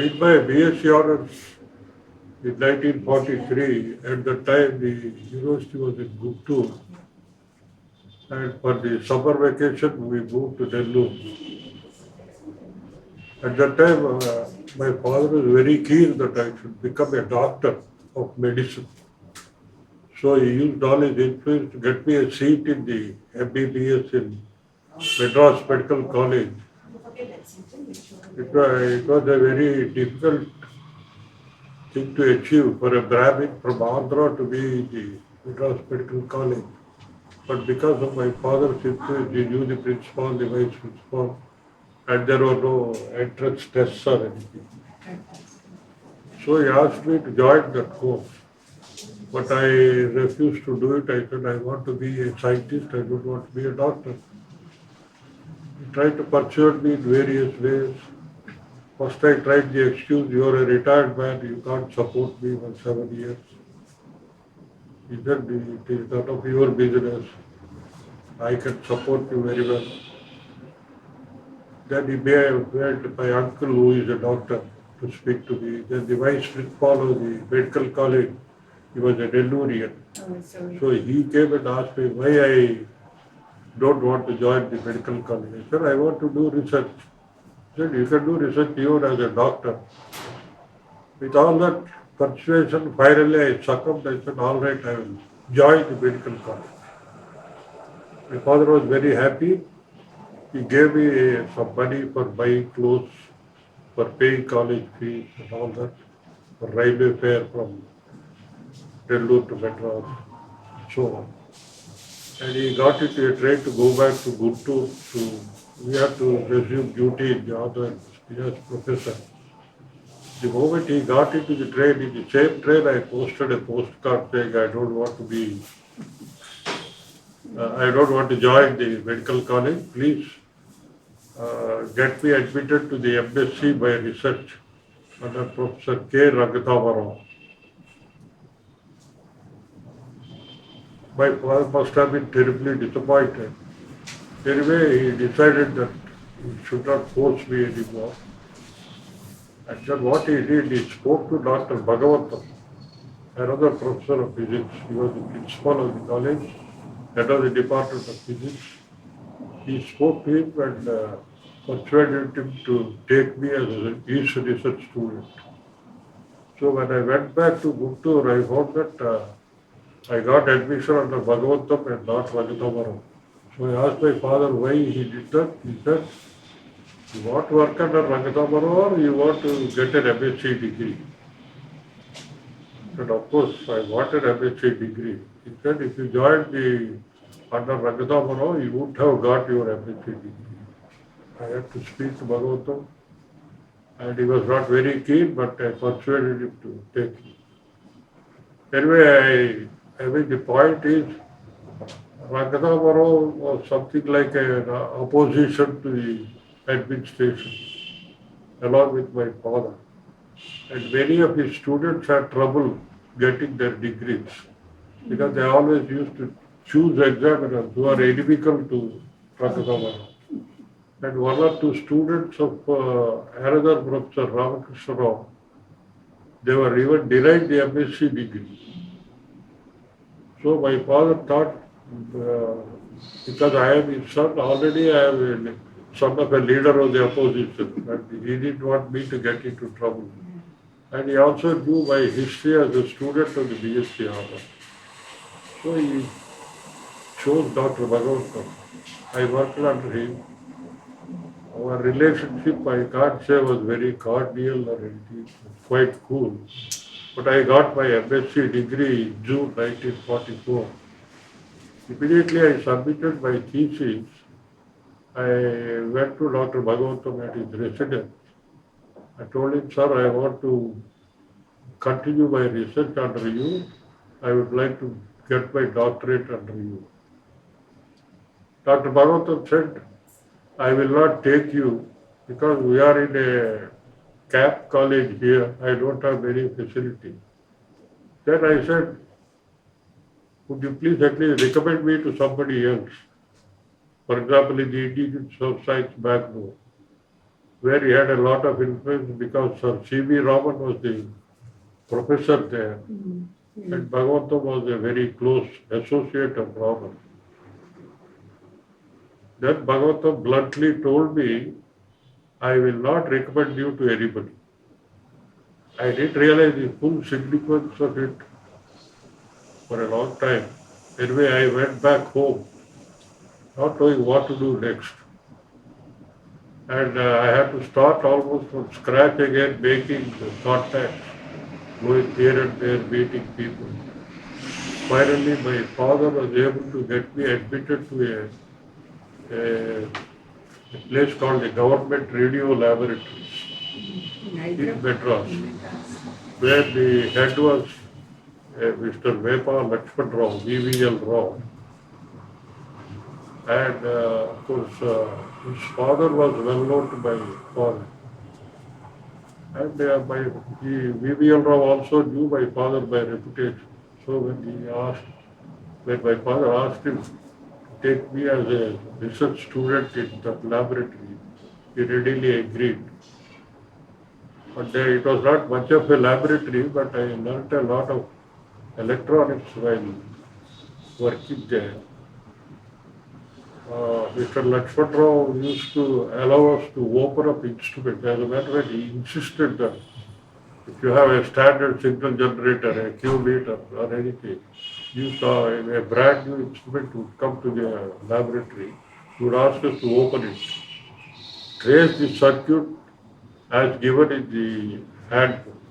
did my BSc honors in 1943. At the time, the university was in Guptur, and for the summer vacation, we moved to Nellore. At that time, my father was very keen that I should become a doctor of medicine. So he used all his influence to get me a seat in the MBBS in Madras Medical College. It was a very difficult thing to achieve for a Brahmin from Andhra to be in the Madras Medical College. But because of my father's influence, he knew the principal, the vice principal, and there were no entrance tests or anything. So he asked me to join that course. But I refused to do it. I said, I want to be a scientist, I don't want to be a doctor. He tried to persuade me in various ways. First I tried the excuse, you are a retired man, you can't support me for 7 years. He said, it is none of your business. I can support you very well. Then he made my uncle, who is a doctor, to speak to me. Then the vice principal of the medical college, he was a Nellurian. So he came and asked me why I don't want to join the medical college. I said, I want to do research. He said, you can do research even as a doctor. With all that persuasion, finally I succumbed. I said, all right, I will join the medical college. My father was very happy. He gave me some money for buying clothes, for paying college fees and all that, for railway fare from Nellore to Madras, so on. And he got into a train to go back to Guntur. We had to resume duty in the other as professor. The moment he got into the train, in the same train, I posted a postcard saying, I don't want to join the medical college. Please get me admitted to the MSc by research under Professor K. Raghunath. My father must have been terribly disappointed. Anyway, he decided that he should not force me anymore. And then what he did, he spoke to Dr. Bhagavatam, another professor of physics. He was the principal of the college, head of the department of physics. He spoke to him and persuaded him to take me as his research student. So when I went back to Guntur, I found that I got admission under Bhagavatam and not Raghunath. So I asked my father why he did that. He said, you want to work under Raghunath or you want to get an MSc degree? I said, of course, I want an MSc degree. He said, if you joined under Raghunath, you wouldn't have got your MSc degree. I had to speak to Bhagavatam, and he was not very keen, but I persuaded him to take it. Anyway, the point is, Raghunath was something like an opposition to the administration, along with my father. And many of his students had trouble getting their degrees because they always used to choose examiners who are inimical to Raghunath. And one or two students of another Professor Ramakrishna Rao, they were even denied the MSc degree. So my father thought, because I am his son, already I am a son of a leader of the opposition, and he didn't want me to get into trouble. And he also knew my history as a student of the BSc honor. So he chose Dr. Bhagavatam. I worked under him. Our relationship, I can't say was very cordial or anything, it was quite cool. But I got my MSc degree in June 1944. Immediately I submitted my thesis. I went to Dr. Bhagavatam at his residence. I told him, sir, I want to continue my research under you. I would like to get my doctorate under you. Dr. Bhagavatam said, I will not take you because we are in a cap college here. I don't have any facility. Then I said, would you please at least recommend me to somebody else? For example, in the Indian Science Bangalore. where he had a lot of influence because Sir C.V. Raman was the professor there, and Bhagavatam was a very close associate of Raman. Then Bhagavatam bluntly told me, I will not recommend you to anybody. I didn't realize the full significance of it for a long time. Anyway, I went back home, not knowing what to do next. And I had to start almost from scratch again, making contacts, going here and there, meeting people. Finally, my father was able to get me admitted to a place called the Government Radio Laboratory in Madras, where the head was Mr. Vepa Lakshman Rao, VVL Rao. And of course, his father was well known to my father. And VVL Rao also knew my father by reputation. So when my father asked him to take me as a research student in that laboratory, he readily agreed. But it was not much of a laboratory, but I learnt a lot of electronics while working there. Mr. Lakshman Rao used to allow us to open up instruments. As a matter of fact, he insisted that if you have a standard signal generator, a Q meter or anything, you saw a brand new instrument would come to the laboratory, he would ask us to open it, trace the circuit as given in the handbook.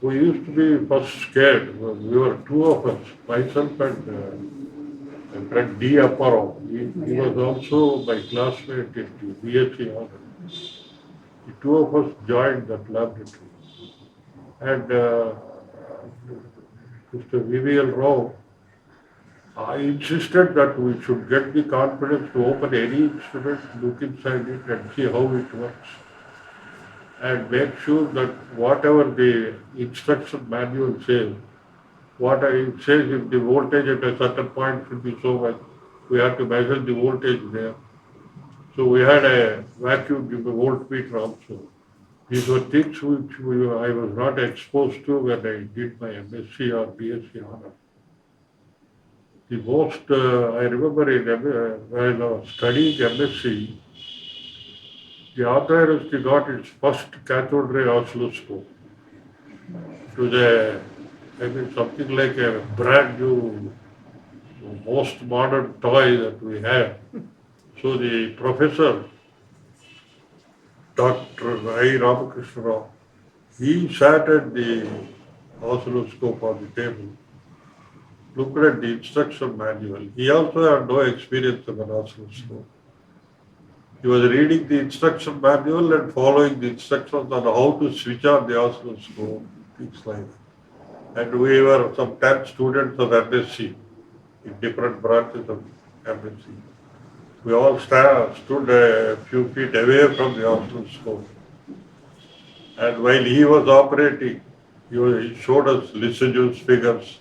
We used to be first scared. We were two of us, myself and friend D. Apparao. He was also my classmate in the BSc honors. The two of us joined that laboratory. And Mr. VVL Rao, I insisted that we should get the confidence to open any instrument, look inside it and see how it works. And make sure that whatever the instruction manual says, what it says if the voltage at a certain point should be so much, we have to measure the voltage there. So we had a vacuum voltmeter also. These were things which I was not exposed to when I did my MSc or BSc honors. The most, I remember when I was studying MSc, the Andhra University got its first cathode ray oscilloscope. It was something like a brand new, most modern toy that we had. So the professor, Dr. I. Ramakrishna Rao, he sat at the oscilloscope on the table, looked at the instruction manual. He also had no experience of an oscilloscope. He was reading the instruction manual and following the instructions on how to switch on the oscilloscope, things like that. And we were some 10 students of MSc in different branches of MSc. We all stood a few feet away from the oscilloscope. And while he was operating, he showed us Lissajous figures,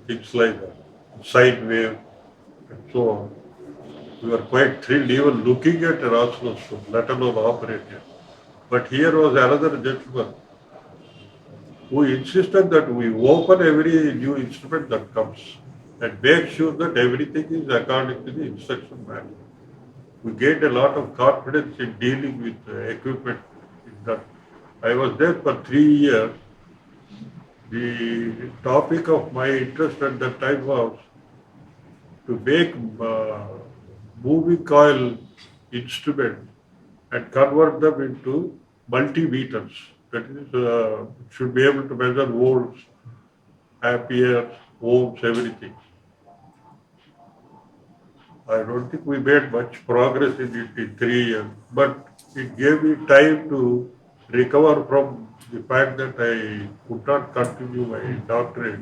things like that, sine wave, and so on. We were quite thrilled even looking at an oscilloscope, let alone operating. But here was another gentleman who insisted that we open every new instrument that comes and make sure that everything is according to the instruction manual. We gained a lot of confidence in dealing with equipment in that. I was there for 3 years. The topic of my interest at that time was to make moving coil instruments and convert them into multimeters. That is, should be able to measure volts, amperes, ohms, everything. I don't think we made much progress in it in 3 years, but it gave me time to recover from the fact that I could not continue my doctorate